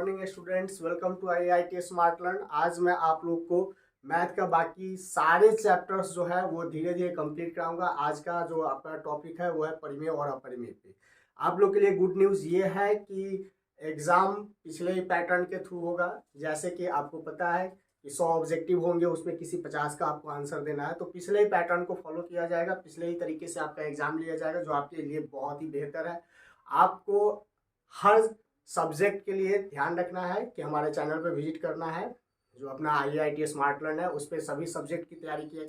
Morning students, welcome to IIT smart learn. आज मैं आप लोग को मैथ का बाकी सारे चैप्टर्स जो है वो धीरे धीरे कंप्लीट कराऊंगा। आज का जो आपका टॉपिक है वो है परिमेय और अपरिमेय पे। आप लोग के लिए गुड न्यूज़ ये है कि एग्ज़ाम पिछले ही पैटर्न के थ्रू होगा। जैसे कि आपको पता है कि 100 ऑब्जेक्टिव होंगे, उसमें किसी 50 का आपको आंसर देना है, तो पिछले ही पैटर्न को फॉलो किया जाएगा, पिछले ही तरीके से आपका एग्ज़ाम लिया जाएगा, जो आपके लिए बहुत ही बेहतर है। आपको हर सब्जेक्ट के लिए ध्यान रखना है कि हमारे चैनल पर विजिट करना है। जो अपना IIT स्मार्ट लर्न है उस पर सभी सब्जेक्ट की तैयारी की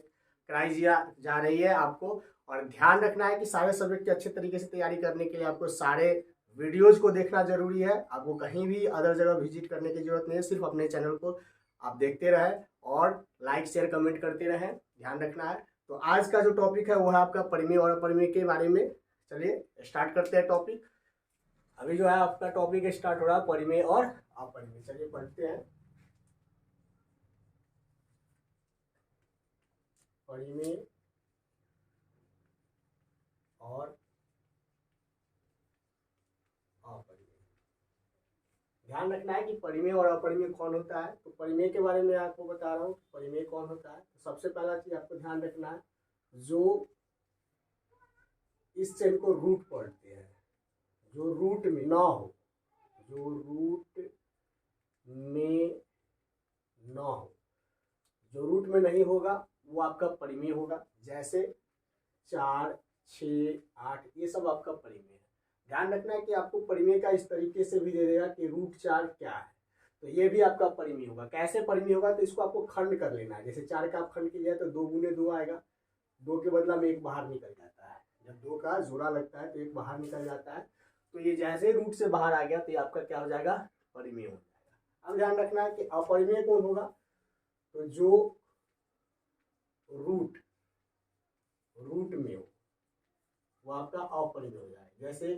कराई जा रही है आपको। और ध्यान रखना है कि सारे सब्जेक्ट की अच्छे तरीके से तैयारी करने के लिए आपको सारे वीडियोज को देखना जरूरी है। आपको कहीं भी अदर जगह विजिट करने की जरूरत नहीं है, सिर्फ अपने चैनल को आप देखते रहें और लाइक शेयर कमेंट करते रहें, ध्यान रखना है। तो आज का जो टॉपिक है वो है आपका परिमेय और अपरिमेय के बारे में। चलिए स्टार्ट करते हैं टॉपिक। अभी जो है आपका टॉपिक स्टार्ट हो रहा है परिमेय और अपरिमेय। चलिए पढ़ते हैं। परिमेय और अपरिमेय, ध्यान रखना है कि परिमेय और अपरिमेय कौन होता है। तो परिमेय के बारे में आपको बता रहा हूँ, परिमेय कौन होता है। तो सबसे पहला चीज आपको ध्यान रखना है, जो इस चेन को रूट पढ़ते हैं, जो रूट में ना हो, जो रूट में ना हो, जो रूट में नहीं होगा वो आपका परिमेय होगा। जैसे 4, 6, 8 ये सब आपका परिमेय है। ध्यान रखना है कि आपको परिमेय का इस तरीके से भी दे देगा कि √4 क्या है, तो ये भी आपका परिमेय होगा। कैसे परिमेय होगा, तो इसको आपको खंड कर लेना है। जैसे 4 का आप खंड किया तो 2 गुने 2 आएगा, 2 के बदला में 1 बाहर निकल जाता है। जब 2 का जोड़ा लगता है तो 1 बाहर निकल जाता है। तो ये जैसे रूट से बाहर आ गया तो ये आपका क्या हो जाएगा, परिमेय हो जाएगा। अब ध्यान रखना है कि अपरिमेय कौन होगा, तो जो रूट में हो वो आपका अपरिमेय हो जाएगा। जैसे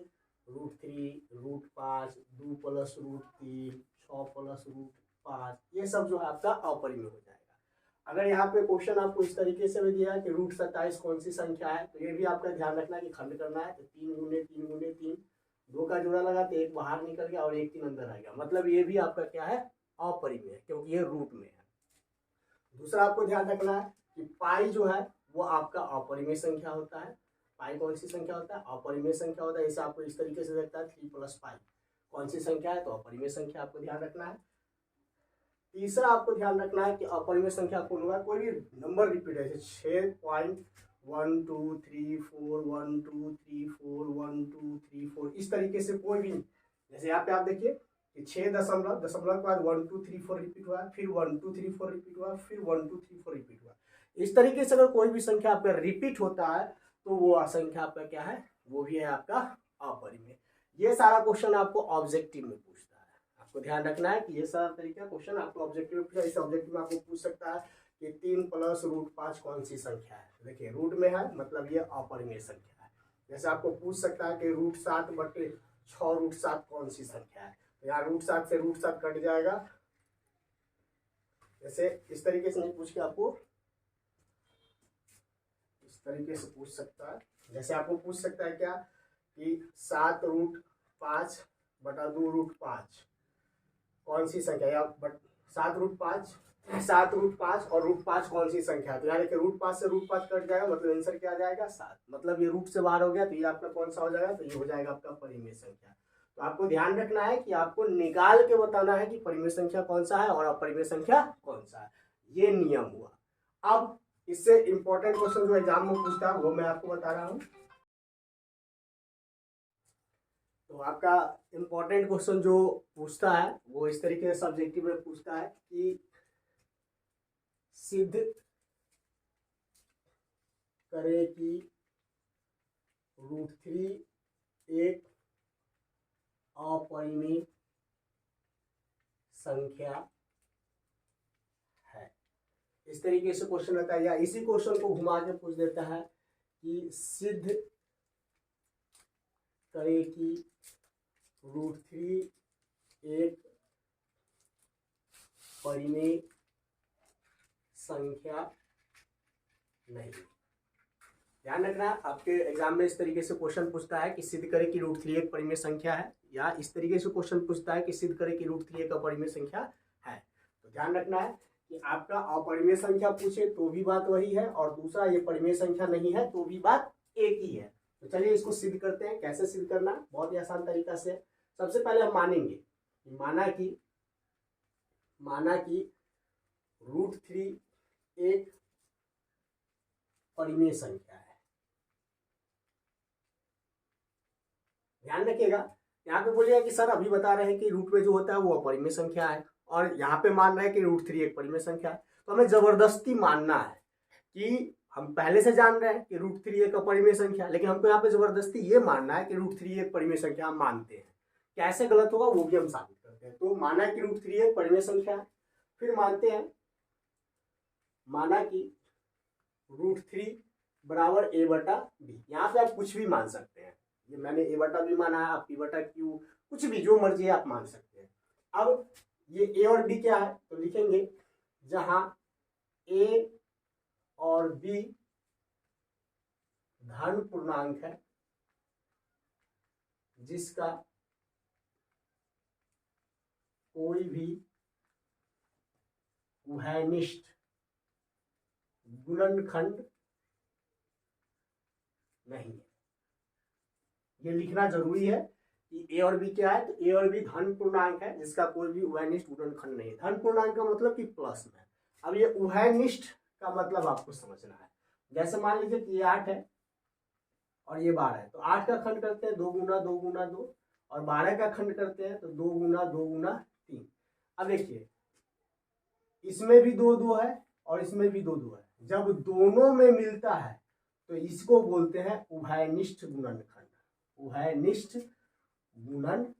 √3, √5, 2 + √3, 6 + √5 ये सब जो है आपका अपरिमेय हो जाएगा। अगर यहाँ पे क्वेश्चन आपको इस तरीके से भी दिया है कि √27 कौन सी संख्या है, तो ये भी आपका ध्यान रखना है कि खंड करना है। तो 3 गुने 3 गुने 3, 2 का जोड़ा लगा तो 1 बाहर निकल गया और 1 3 अंदर आ गया, मतलब ये भी आपका क्या है, अपरिमेय, क्योंकि ये रूट में है। दूसरा आपको ध्यान रखना है कि पाई जो है वो आपका अपरिमेय संख्या होता है। पाई कौन सी संख्या होता है, अपरिमेय संख्या होता है। इसे आपको इस तरीके से देखता है 3 + पाई कौन सी संख्या है, तो अपरिमेय संख्या आपको ध्यान रखना है। तीसरा आपको ध्यान रखना है कि अपरिमेय संख्या कौन होगा, कोई भी नंबर रिपीट है, जैसे 6.1 2 3 4 1 2 3 4 1 2 3 4 इस तरीके से कोई भी, जैसे यहाँ पे आप देखिए कि 6 दशमलव दशमलव के बाद 1 2 3 4 रिपीट हुआ, फिर 1 2 3 4 रिपीट हुआ, फिर 1 2 3 4 रिपीट हुआ। इस तरीके से अगर कोई भी संख्या आपका रिपीट होता है तो वो संख्या आपका क्या है, वो भी है आपका अपरिमेय। ये सारा क्वेश्चन आपको ऑब्जेक्टिव में पूछता है। आपको ध्यान रखना है कि ये सारा तरीका क्वेश्चन आपको ऑब्जेक्टिव में पूछा। इस ऑब्जेक्टिव में आपको पूछ सकता है कि 3 + √5 कौन सी संख्या है। देखिए रूट में है, मतलब ये अपरिमेय संख्या है। जैसे आपको पूछ सकता है कि √7/6 √7 कौन सी संख्या है, तो यहाँ √7 से √7 कट जाएगा। जैसे इस तरीके से नहीं पूछ के आपको इस तरीके से पूछ सकता है। जैसे आपको पूछ सकता है क्या कि 7√5/2 √5 कौन सी संख्या है, या 7√5 और √5 कौन सी संख्या है। तो यानी कि √5 से √5 कट जाएगा, मतलब आंसर क्या आ जाएगा, 7। मतलब ये रूट से बाहर हो गया तो ये आपका कौन सा हो जाएगा, तो ये हो जाएगा आपका परिमेय संख्या। तो आपको ध्यान रखना है कि आपको निकाल के बताना है कि परिमेय संख्या कौन सा है और अपरिमेय संख्या कौन सा है। ये नियम हुआ। अब इससे इंपॉर्टेंट क्वेश्चन जो एग्जाम में पूछता है वो मैं आपको बता रहा हूँ। तो आपका इंपॉर्टेंट क्वेश्चन जो पूछता है वो इस तरीके से सब्जेक्टिव में पूछता है कि सिद्ध करें कि √3 एक अपरिमेय संख्या है। इस तरीके से क्वेश्चन रहता है, या इसी क्वेश्चन को घुमा के पूछ देता है कि सिद्ध करें कि √3 एक परिमेय संख्या नहीं। ध्यान रखना, आपके एग्जाम में इस तरीके से क्वेश्चन पूछता है कि सिद्ध करें कि √3 एक परिमेय संख्या है, या इस तरीके से क्वेश्चन पूछता है कि सिद्ध करें कि √3 एक अपरिमेय संख्या है। तो ध्यान रखना है कि आपका अपरिमेय संख्या पूछे तो भी बात वही है, और दूसरा ये परिमेय संख्या नहीं है तो भी बात एक ही है। तो चलिए इसको सिद्ध करते हैं। कैसे सिद्ध करना, बहुत ही आसान तरीका से। सबसे पहले हम मानेंगे, माना कि √3 एक परिमेय संख्या है। ध्यान रखिएगा, यहाँ पे बोलिएगा कि सर अभी बता रहे हैं कि रूट में जो होता है वो अपरिमेय संख्या है, और यहाँ पे मान रहे हैं कि √3 एक परिमेय संख्या है। तो हमें जबरदस्ती मानना है कि हम पहले से जान रहे हैं कि √3 एक अपरिमेय संख्या, लेकिन हमको यहाँ पे जबरदस्ती ये मानना है कि √3 एक परिमेय संख्या हम मानते हैं। कैसे गलत होगा वो भी हम साबित करते हैं। तो माना कि √3 एक परिमेय संख्या है, फिर मानते हैं माना कि √3 बराबर a/b। यहाँ पे आप कुछ भी मान सकते हैं, ये मैंने a/b माना है, आप p/q, कुछ भी जो मर्जी आप मान सकते हैं। अब ये a और b क्या है, तो लिखेंगे जहां a और b धन पूर्णांक है जिसका कोई भी उभयनिष्ठ गुणनखंड नहीं है। ये लिखना जरूरी है कि a और b क्या है, तो a और b धन पूर्णांक है जिसका कोई भी उभयनिष्ठ गुणनखंड नहीं है। धन पूर्णांक का मतलब कि प्लस में। अब ये उभयनिष्ठ का मतलब आपको समझना है। जैसे मान लीजिए कि ये 8 है और ये 12 है, तो 8 का खंड करते हैं 2 गुना 2 गुना 2, और 12 का खंड करते हैं तो 2 गुना 2 गुना 3। अब देखिए इसमें भी 2 2 है और इसमें भी 2 2 है, जब दोनों में मिलता है तो इसको बोलते हैं उभयनिष्ठ गुणनखंड। उभयनिष्ठ गुणनखंड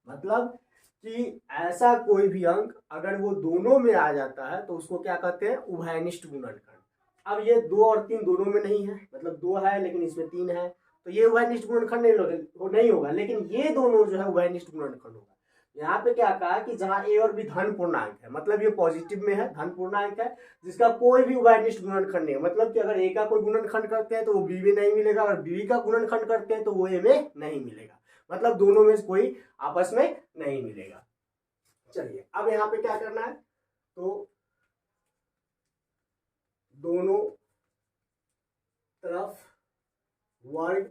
मतलब कि ऐसा कोई भी अंक अगर वो दोनों में आ जाता है तो उसको क्या कहते हैं, उभयनिष्ठ गुणनखंड। अब ये 2 और 3 दोनों में नहीं है, मतलब 2 है लेकिन इसमें 3 है, तो ये उभयनिष्ठ गुणनखंड नहीं होगा, लेकिन ये दोनों जो है उभयनिष्ठ गुणनखंड होगा। यहाँ पे क्या कहा कि जहां a और b धन पूर्णांक है, मतलब ये पॉजिटिव में है, धन पूर्णांक है जिसका कोई भी उभयनिष्ठ गुणनखंड नहीं है। मतलब कि अगर a का कोई गुणनखंड करते हैं तो वो b में नहीं मिलेगा, और b का गुणनखंड करते हैं तो वो a में नहीं मिलेगा, मतलब दोनों में कोई आपस में नहीं मिलेगा। चलिए अब यहाँ पे क्या करना है, तो दोनों तरफ वर्ग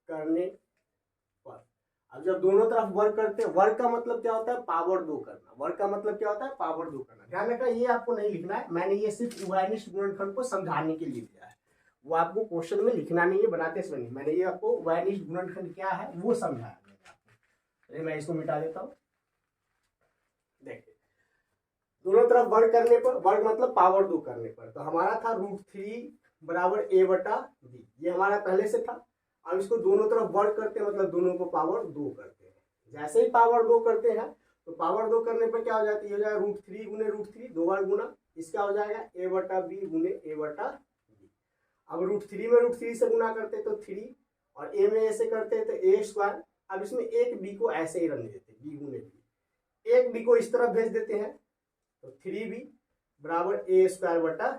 करने पर, अब जब दोनों तरफ वर्ग करते हैं, वर्ग का मतलब क्या होता है, पावर 2 करना। वर्ग का मतलब क्या होता है, पावर 2 करना। ध्यान रखना, ये आपको नहीं लिखना है, मैंने ये सिर्फ उभयनिष्ठ गुणनखंड को समझाने के लिए दिया है, वो आपको क्वेश्चन में लिखना नहीं है, बनाते समय नहीं। मैंने ये आपको उभयनिष्ठ गुणनखंड क्या है वो समझाया आपको। मैं इसको मिटा देता हूँ। देखिए दोनों तरफ वर्ग करने पर, वर्ग मतलब पावर 2 करने पर, तो हमारा था √3 बराबर a/b, ये हमारा पहले से था। अब इसको दोनों तरफ वर्ग करते हैं, मतलब दोनों को पावर 2 करते हैं। जैसे ही पावर 2 करते हैं तो पावर 2 करने पर क्या हो जाती है, हो जाएगा √3 गुने √3, 2 बार गुना, इसका हो जाएगा a/b गुने a/b। अब √3 में √3 से गुना करते तो 3, और a में ऐसे करते तो a²। अब इसमें एक b को ऐसे ही रख देते, b गुने b, एक b को इस तरफ भेज देते हैं तो 3b बराबर a²/b।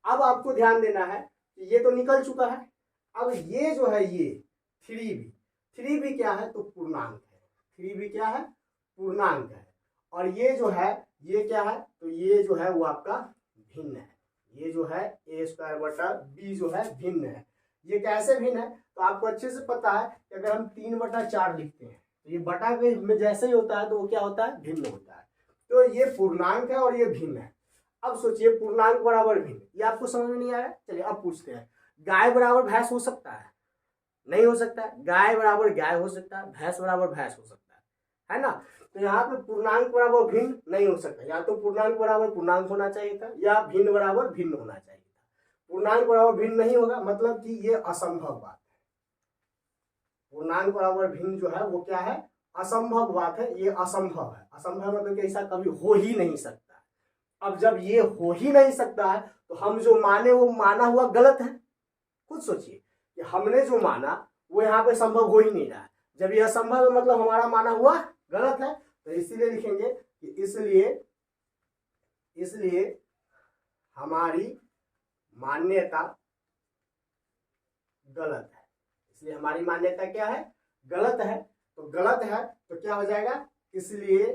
अब आपको ध्यान देना है कि ये तो निकल चुका है, अब ये जो है ये 3b क्या है, तो पूर्णांक है। 3b क्या है, पूर्णांक है, और ये जो है ये क्या है, तो ये जो है वो आपका भिन्न है। ये जो है a²/b जो है भिन्न है। ये कैसे भिन्न है, तो आपको अच्छे से पता है कि अगर हम 3/4 लिखते हैं तो ये बटा के में जैसे ही होता है तो वो क्या होता है, भिन्न होता है। तो ये पूर्णांक है और ये भिन्न है। अब सोचिए पूर्णांक बराबर भिन्न, ये आपको समझ में नहीं आया। चलिए अब पूछते हैं, गाय बराबर भैंस हो सकता है, नहीं हो सकता है। गाय बराबर गाय हो सकता है, भैंस बराबर भैंस हो सकता है ना। तो यहाँ पे पूर्णांक बराबर भिन्न नहीं हो सकता, या तो पूर्णांक बराबर पूर्णांक होना चाहिए था, या भिन्न बराबर भिन्न होना चाहिए था। पूर्णांक बराबर भिन्न नहीं होगा, मतलब कि ये असंभव बात है। पूर्णांक बराबर भिन्न जो है वो क्या है, असंभव बात है, ये असंभव है। असंभव मतलब कि ऐसा कभी हो ही नहीं सकता। अब जब ये हो ही नहीं सकता है तो हम जो माने वो माना हुआ गलत है। खुद सोचिए कि हमने जो माना वो यहाँ पे संभव हो ही नहीं रहा है। जब ये असंभव है मतलब हमारा माना हुआ गलत है, तो इसीलिए लिखेंगे कि इसलिए हमारी मान्यता गलत है, इसलिए हमारी मान्यता क्या है, गलत है। तो गलत है तो क्या हो जाएगा, इसलिए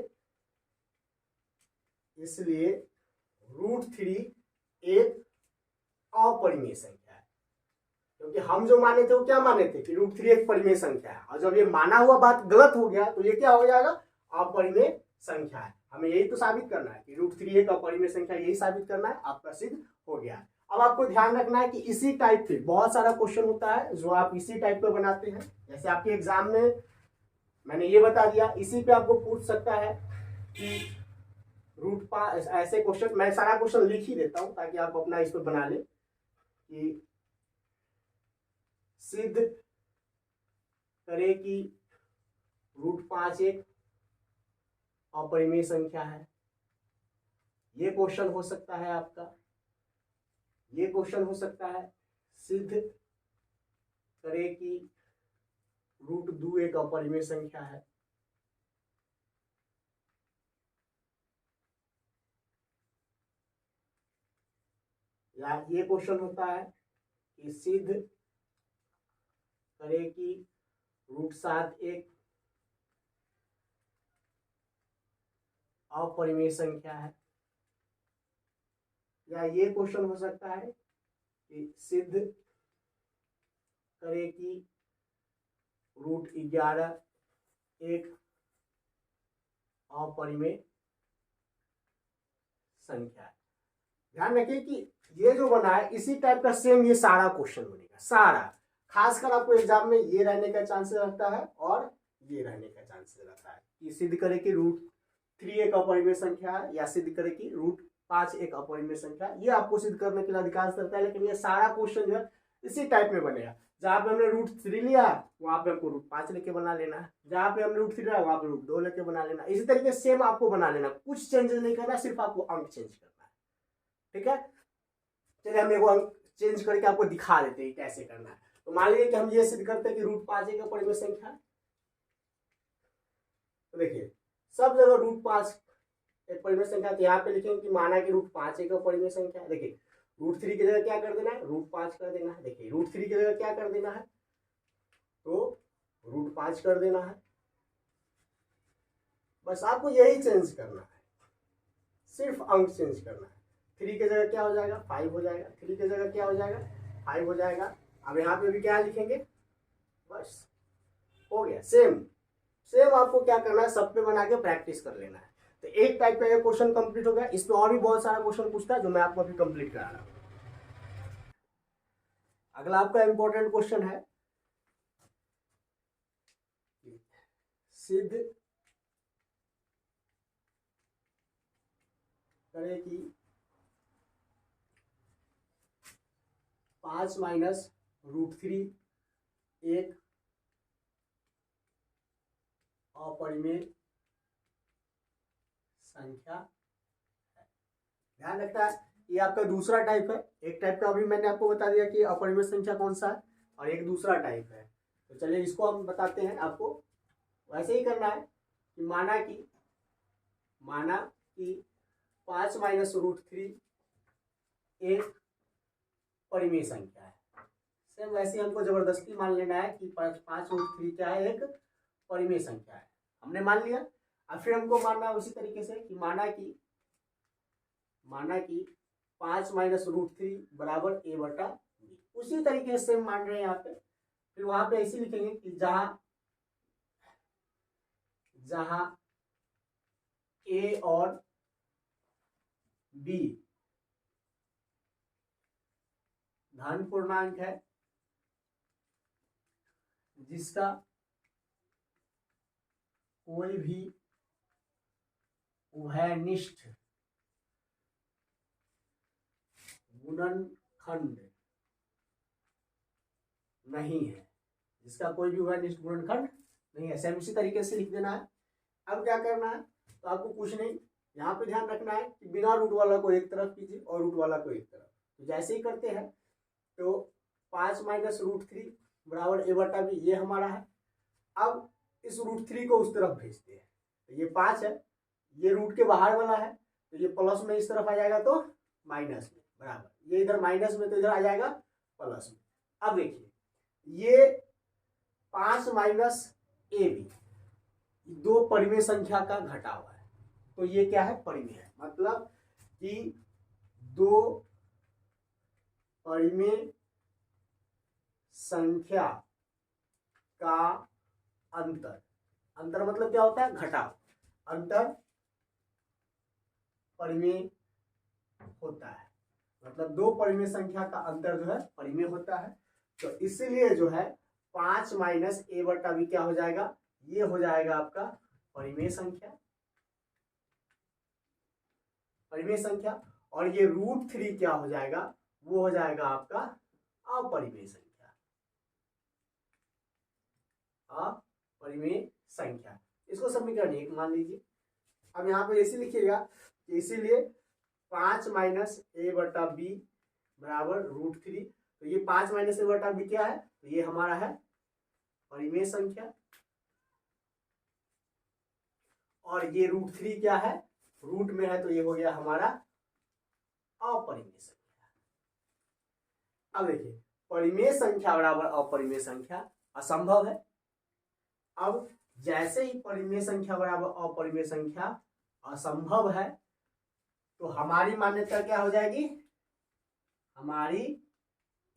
√3 एक अपरिमेय संख्या है, क्योंकि हम जो माने थे वो क्या माने थे कि √3 एक परिमेय संख्या है, और जब ये माना हुआ बात गलत हो गया तो ये क्या हो जाएगा, अपरिमेय संख्या है। हमें यही तो साबित करना है कि √3 एक अपरिमेय संख्या, यही साबित करना है, आपका सिद्ध हो गया। अब आपको ध्यान रखना है कि इसी टाइप के बहुत सारा क्वेश्चन होता है जो आप इसी टाइप पे बनाते हैं। जैसे आपके एग्जाम में मैंने ये बता दिया, इसी पे आपको पूछ सकता है कि √5, ऐसे क्वेश्चन मैं सारा क्वेश्चन लिख ही देता हूं ताकि आप अपना इस पर बना ले कि सिद्ध करे कि √5 एक अपरिमेय संख्या है। ये क्वेश्चन हो सकता है आपका, ये क्वेश्चन हो सकता है सिद्ध करे कि √2 एक अपरिमेय संख्या है। या ये क्वेश्चन होता है कि सिद्ध करे कि √7 एक अपरिमेय संख्या है। या ये क्वेश्चन हो सकता है कि सिद्ध करे कि √11 एक अपरिमेय संख्या है। ध्यान रखिए कि ये जो बना है इसी टाइप का सेम ये सारा क्वेश्चन बनेगा, सारा। खासकर आपको एग्जाम में ये रहने का चांसेस रहता है और ये रहने का चांसेस रहता है कि सिद्ध करे कि √3 एक अपरिमेय संख्या है या सिद्ध करे कि √5 एक अपरिमेय संख्या है। ये आपको सिद्ध करने के लिए अधिकांश रहता है, लेकिन ये सारा क्वेश्चन जो है इसी टाइप में बनेगा। जहां पे हमने √3 लिया वहां पे हमको √5 लेके बना लेना है, जहां पे हमने √3 लिया वहां पे √2 लेके बना लेना। इसी तरीके से सेम आपको बना लेना, कुछ चेंजेस नहीं करना, सिर्फ आपको अंक चेंज करना है। ठीक है, चलिए हम एगो अंक चेंज करके आपको दिखा देते हैं कैसे करना है। तो मान लीजिए कि हम ये सिद्ध करते हैं कि √5 एक अपरिमेय संख्या है। तो देखिए सब जगह √5 एक परिमेय संख्या, तो यहाँ पे लिखेंगे कि माना कि √5 एक अपरिमेय संख्या है। देखिए √3 की जगह क्या कर देना है, √5 कर देना है। देखिए √3 की जगह क्या कर देना है, तो √5 कर देना है। बस आपको यही चेंज करना है, सिर्फ अंक चेंज करना है। 3 की जगह क्या हो जाएगा, 5 हो जाएगा। 3 की जगह क्या हो जाएगा, 5 हो जाएगा। अब यहाँ पे भी क्या लिखेंगे, बस हो गया। सेम सेम आपको क्या करना है, सब पे बना के प्रैक्टिस कर लेना है। तो एक टाइप का ये क्वेश्चन कंप्लीट हो गया। इस पे और भी बहुत सारा क्वेश्चन पूछता है जो मैं आपको अभी कंप्लीट करा रहा हूँ। अगला आपका इंपॉर्टेंट क्वेश्चन है, सिद्ध करे कि 5 माइनस √3 एक अपरिमेय संख्या है। ध्यान रखना है ये आपका दूसरा टाइप है। एक टाइप का अभी मैंने आपको बता दिया कि अपरिमेय संख्या कौन सा है, और एक दूसरा टाइप है। तो चलिए इसको हम बताते हैं। आपको वैसे ही करना है कि माना कि 5 माइनस √3 एक परिमेय संख्या है। सेम वैसे हमको जबरदस्ती मान लेना है कि 5 √3 क्या है, एक परिमेय संख्या है। हमने मान लिया। अब फिर हमको मानना है उसी तरीके से कि माना कि 5 माइनस √3 बराबर a/b। उसी तरीके से मान रहे हैं यहाँ पे। फिर वहां पे ऐसे लिखेंगे कि जहां a और b धन पूर्णांक है, जिसका कोई भी उभयनिष्ठ गुणनखंड नहीं है, जिसका कोई भी उभयनिष्ठ गुणनखंड नहीं है। सेम इसी तरीके से लिख देना है। अब क्या करना है, तो आपको कुछ नहीं, यहाँ पे ध्यान रखना है कि बिना रूट वाला को एक तरफ कीजिए और रूट वाला को एक तरफ। तो जैसे ही करते हैं तो 5 माइनस √3 बराबर a/b ये हमारा है। अब इस √3 को उस तरफ भेजते हैं। तो ये 5 है, ये रूट के बाहर वाला है, तो ये प्लस में इस तरफ आ जाएगा तो माइनस में, बराबर, ये इधर माइनस में तो इधर आ जाएगा प्लस में। अब देखिए ये 5 माइनस ए बी दो परिमेय संख्या का घटा हुआ है, तो ये क्या है, परिमेय है। मतलब कि दो परिमेय संख्या का अंतर, अंतर मतलब क्या होता है, घटाव, अंतर परिमेय होता है। मतलब दो परिमेय संख्या का अंतर जो है परिमेय होता है। तो इसलिए जो है 5 माइनस ए बटा बी क्या हो जाएगा, ये हो जाएगा आपका परिमेय संख्या, परिमेय संख्या। और ये √3 क्या हो जाएगा, वो हो जाएगा आपका अपरिमेय संख्या, अपरिमेय संख्या। इसको समीकरण 1 मान लीजिए। अब यहाँ पे ऐसे लिखिएगा कि इसीलिए 5 माइनस ए बटा बी बराबर √3। तो ये 5 माइनस ए बटा बी क्या है, तो ये हमारा है परिमेय संख्या, और ये √3 क्या है, रूट में है, तो ये हो गया हमारा अपरिमेय संख्या। अब देखिए परिमेय संख्या बराबर अपरिमेय संख्या असंभव है। अब जैसे ही परिमेय संख्या बराबर अपरिमेय संख्या असंभव है, तो हमारी मान्यता क्या हो जाएगी, हमारी,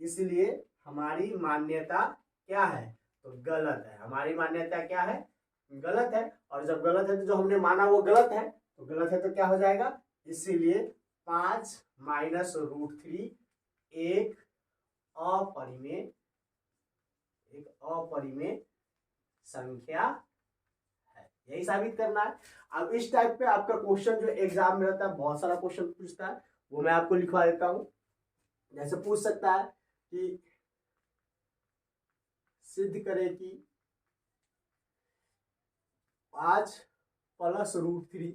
इसलिए हमारी मान्यता क्या है, तो गलत है। हमारी मान्यता क्या है, गलत है। और जब गलत है तो जो हमने माना वो गलत है, तो गलत है तो क्या हो जाएगा, इसीलिए 5 माइनस √3 एक अपरिमेय संख्या है। यही साबित करना है। अब इस टाइप पे आपका क्वेश्चन जो एग्जाम में रहता है, बहुत सारा क्वेश्चन पूछता है, वो मैं आपको लिखवा देता हूं। जैसे पूछ सकता है कि सिद्ध करे कि 5 प्लस √3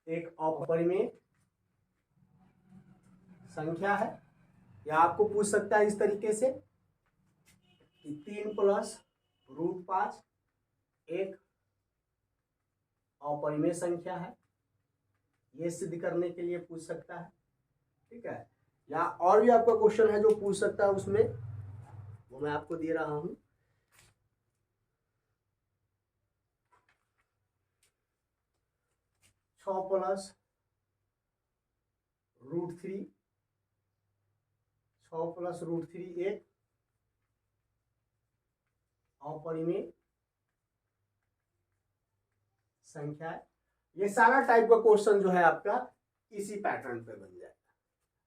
एक अपरिमेय संख्या है। या आपको पूछ सकता है इस तरीके से कि 3 प्लस √5 एक अपरिमेय संख्या है। ये सिद्ध करने के लिए पूछ सकता है, ठीक है। या और भी आपका क्वेश्चन है जो पूछ सकता है, उसमें वो मैं आपको दे रहा हूं। 6 प्लस √3 एक अपरिमेय संख्या है। ये सारा टाइप का क्वेश्चन जो है आपका इसी पैटर्न पे बन जाएगा।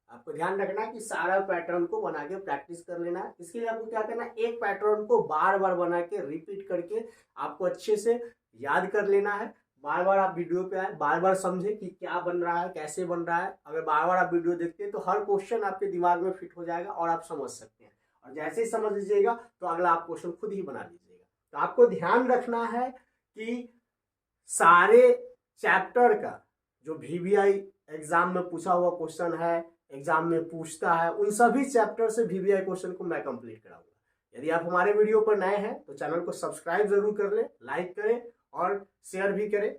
आपको ध्यान रखना है कि सारा पैटर्न को बना के प्रैक्टिस कर लेना है। इसके लिए आपको क्या करना है, एक पैटर्न को बार बार बना के रिपीट करके आपको अच्छे से याद कर लेना है। बार बार आप वीडियो पे आए, बार बार समझे कि क्या बन रहा है, कैसे बन रहा है। अगर बार बार आप वीडियो देखते हैं तो हर क्वेश्चन आपके दिमाग में फिट हो जाएगा और आप समझ सकते हैं। और जैसे ही समझ लीजिएगा तो अगला आप क्वेश्चन खुद ही बना लीजिएगा। तो आपको ध्यान रखना है कि सारे चैप्टर का जो VVI एग्जाम में पूछा हुआ क्वेश्चन है, एग्जाम में पूछता है, उन सभी चैप्टर से VVI क्वेश्चन को मैं कंप्लीट कराऊंगा। यदि आप हमारे वीडियो पर नए हैं तो चैनल को सब्सक्राइब जरूर कर लें, लाइक करें और शेयर भी करें।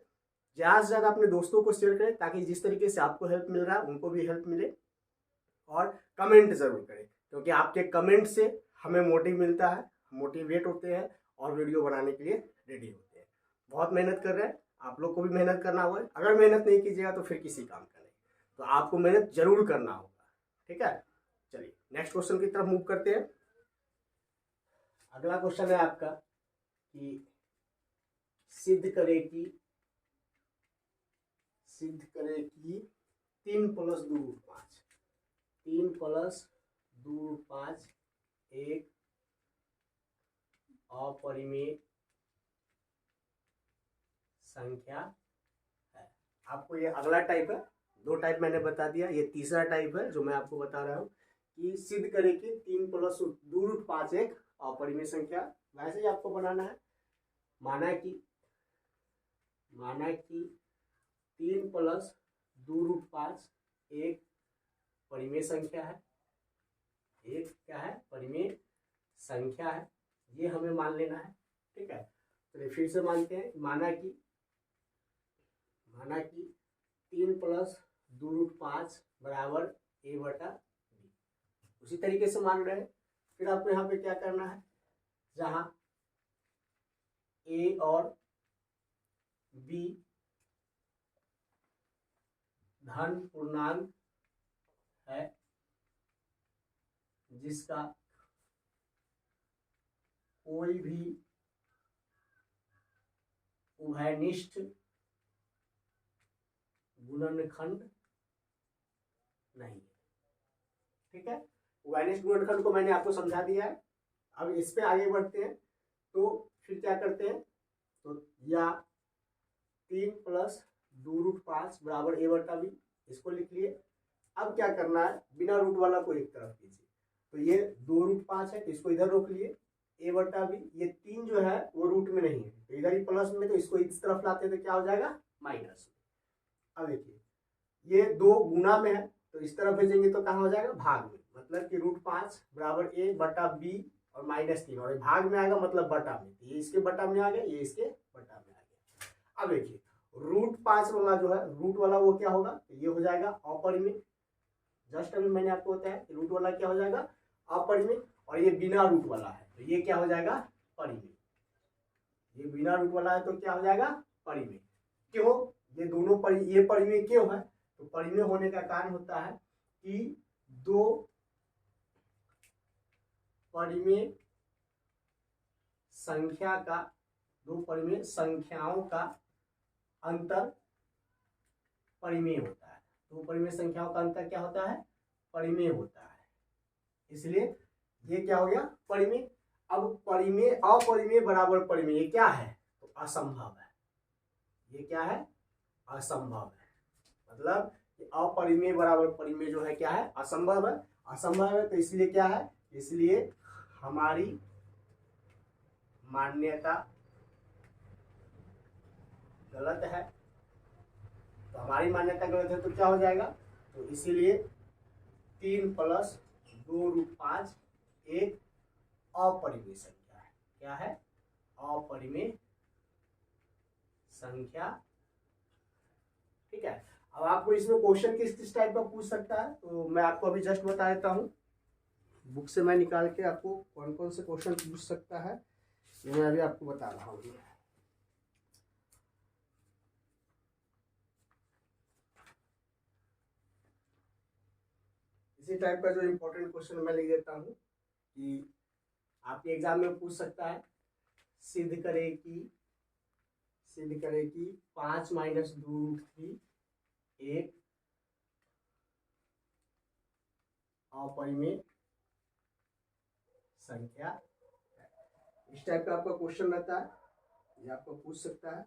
ज़्यादा से ज़्यादा अपने दोस्तों को शेयर करें ताकि जिस तरीके से आपको हेल्प मिल रहा है उनको भी हेल्प मिले। और कमेंट जरूर करें, क्योंकि आपके कमेंट से हमें मोटिव मिलता है, मोटिवेट होते हैं और वीडियो बनाने के लिए रेडी होते हैं। बहुत मेहनत कर रहे हैं, आप लोग को भी मेहनत करना होगा। अगर मेहनत नहीं कीजिएगा तो फिर किसी काम का नहीं। तो आपको मेहनत जरूर करना होगा, ठीक है। चलिए नेक्स्ट क्वेश्चन की तरफ मूव करते हैं। अगला क्वेश्चन है आपका कि सिद्ध करे कि 3 प्लस 2√5 एक अपरिमेय संख्या है। आपको ये अगला टाइप है, 2 टाइप मैंने बता दिया, ये तीसरा टाइप है जो मैं आपको बता रहा हूँ कि सिद्ध करे कि 3 प्लस 2√5 एक अपरिमेय संख्या। वैसे ही आपको बनाना है। माना कि 3 प्लस 2√5 एक परिमेय संख्या है, एक क्या है, परिमेय संख्या है। ये हमें मान लेना है, ठीक है। चलिए फिर से मानते हैं। माना कि 3 प्लस 2√5 बराबर ए बटा बी। उसी तरीके से मान रहे हैं। फिर आपको यहाँ पे क्या करना है, जहाँ ए और बी धन पूर्णांक है, जिसका कोई भी उभयनिष्ठ गुणनखंड नहीं है। ठीक है, उभयनिष्ठ गुणनखंड को मैंने आपको समझा दिया है। अब इस पे आगे बढ़ते हैं। तो फिर क्या करते हैं, तो या 3 + 2√5 बराबर ए बटा बी, इसको लिख लिए। अब क्या करना है, बिना रूट वाला को एक तरफ कीजिए। तो ये 2√5 है, तो इसको इधर रोक लिए। ए बटा बी, ये 3 जो है वो रूट में नहीं है, तो इधर ही प्लस में, तो इसको इस तरफ लाते तो क्या हो जाएगा, माइनस। अब देखिए ये 2 गुना में है, तो इस तरफ भेजेंगे तो कहाँ हो जाएगा, भाग में। मतलब कि √5 बराबर ए बटा बी और -3, और भाग में आएगा मतलब बटा में। ये इसके बटा में आ गया, ये इसके बटा में आ गया। अब देखिए √5 वाला जो है, रूट वाला वो क्या होगा, तो ये हो जाएगा अपरिमेय। जस्ट अभी मैंने आपको बताया कि रूट वाला क्या हो जाएगा, अपरिमेय। और ये बिना रूट वाला है, तो ये क्या हो जाएगा, परिमेय। ये बिना रूट वाला है तो क्या हो जाएगा, परिमेय। क्यों, ये दोनों ये परिमेय क्यों है, तो परिमेय होने का कारण होता है कि दो परिमेय संख्याओं का अंतर परिमेय होता है। दो परिमेय संख्याओं का अंतर क्या होता है, परिमेय होता है। इसलिए ये क्या हो गया, परिमेय। अब परिमेय अपरिमेय बराबर परिमेय, ये क्या है, तो असंभव है। ये क्या है, असंभव है। मतलब अपरिमेय बराबर परिमेय जो है क्या है, असंभव है। असंभव है तो इसलिए क्या है, इसलिए हमारी मान्यता गलत है। तो हमारी मान्यता गलत है तो क्या हो जाएगा, तो इसीलिए 3 + 2√5 एक अपरिमेय संख्या है। क्या है, अपरिमेय संख्या। ठीक है, अब आपको इसमें क्वेश्चन किस टाइप का पूछ सकता है, तो मैं आपको अभी जस्ट बता देता हूँ। बुक से मैं निकाल के आपको कौन कौन से क्वेश्चन पूछ सकता है, ये मैं अभी आपको बता रहा हूँ। इसी टाइप का जो इम्पोर्टेंट क्वेश्चन मैं लिख देता हूँ कि आपके एग्जाम में पूछ सकता है, सिद्ध करे कि 5 - 2√3 एक अपरिमेय संख्या है। इस टाइप का आपका क्वेश्चन रहता है, ये आपको पूछ सकता है।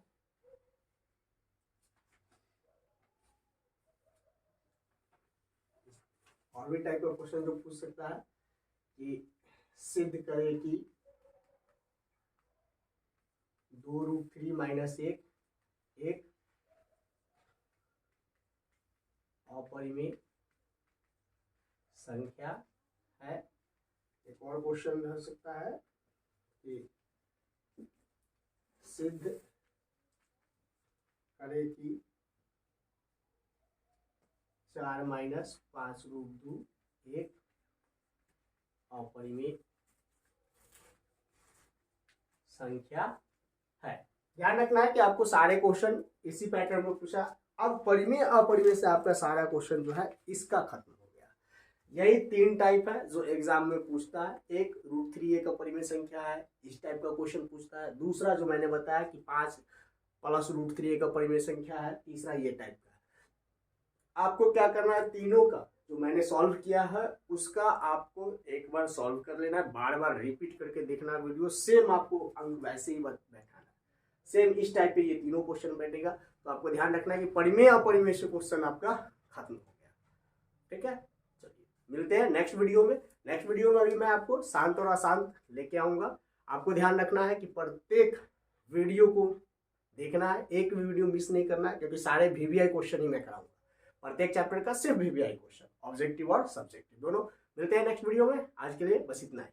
और भी टाइप का क्वेश्चन जो पूछ सकता है कि सिद्ध करे कि 2√3 - 1 एक अपरिमेय संख्या है। एक और क्वेश्चन हो सकता है कि सिद्ध करे कि 4 - 5√2 एक अपरिमेय संख्या है। ध्यान रखना है कि आपको सारे क्वेश्चन इसी पैटर्न में पूछा। अब परिमेय अपरिमेय से आपका सारा क्वेश्चन जो है इसका खत्म हो गया। यही 3 टाइप है जो एग्जाम में पूछता है। एक √3 एक अपरिमेय संख्या है, इस टाइप का क्वेश्चन पूछता है। दूसरा जो मैंने बताया कि 5 + √3 एक अपरिमेय संख्या है। तीसरा ये टाइप का है। आपको क्या करना है, तीनों का जो मैंने सॉल्व किया है उसका आपको एक बार सॉल्व कर लेना है, बार बार रिपीट करके देखना वीडियो। सेम आपको अंक वैसे ही बैठाना है, सेम इस टाइप पे ये तीनों क्वेश्चन बैठेगा। तो आपको ध्यान रखना है कि परिमेय अपरिमेय से क्वेश्चन आपका खत्म हो गया। ठीक है, चलिए मिलते हैं नेक्स्ट वीडियो में। नेक्स्ट वीडियो में अभी मैं आपको शांत और अशांत लेके आऊंगा। आपको ध्यान रखना है कि प्रत्येक वीडियो को देखना है, एक भी वीडियो मिस नहीं करना है, क्योंकि सारे VVI क्वेश्चन ही मैं कराऊंगा। प्रत्येक चैप्टर का सिर्फ VVI क्वेश्चन, ऑब्जेक्टिव और सब्जेक्टिव दोनों। मिलते हैं नेक्स्ट वीडियो में, आज के लिए बस इतना ही।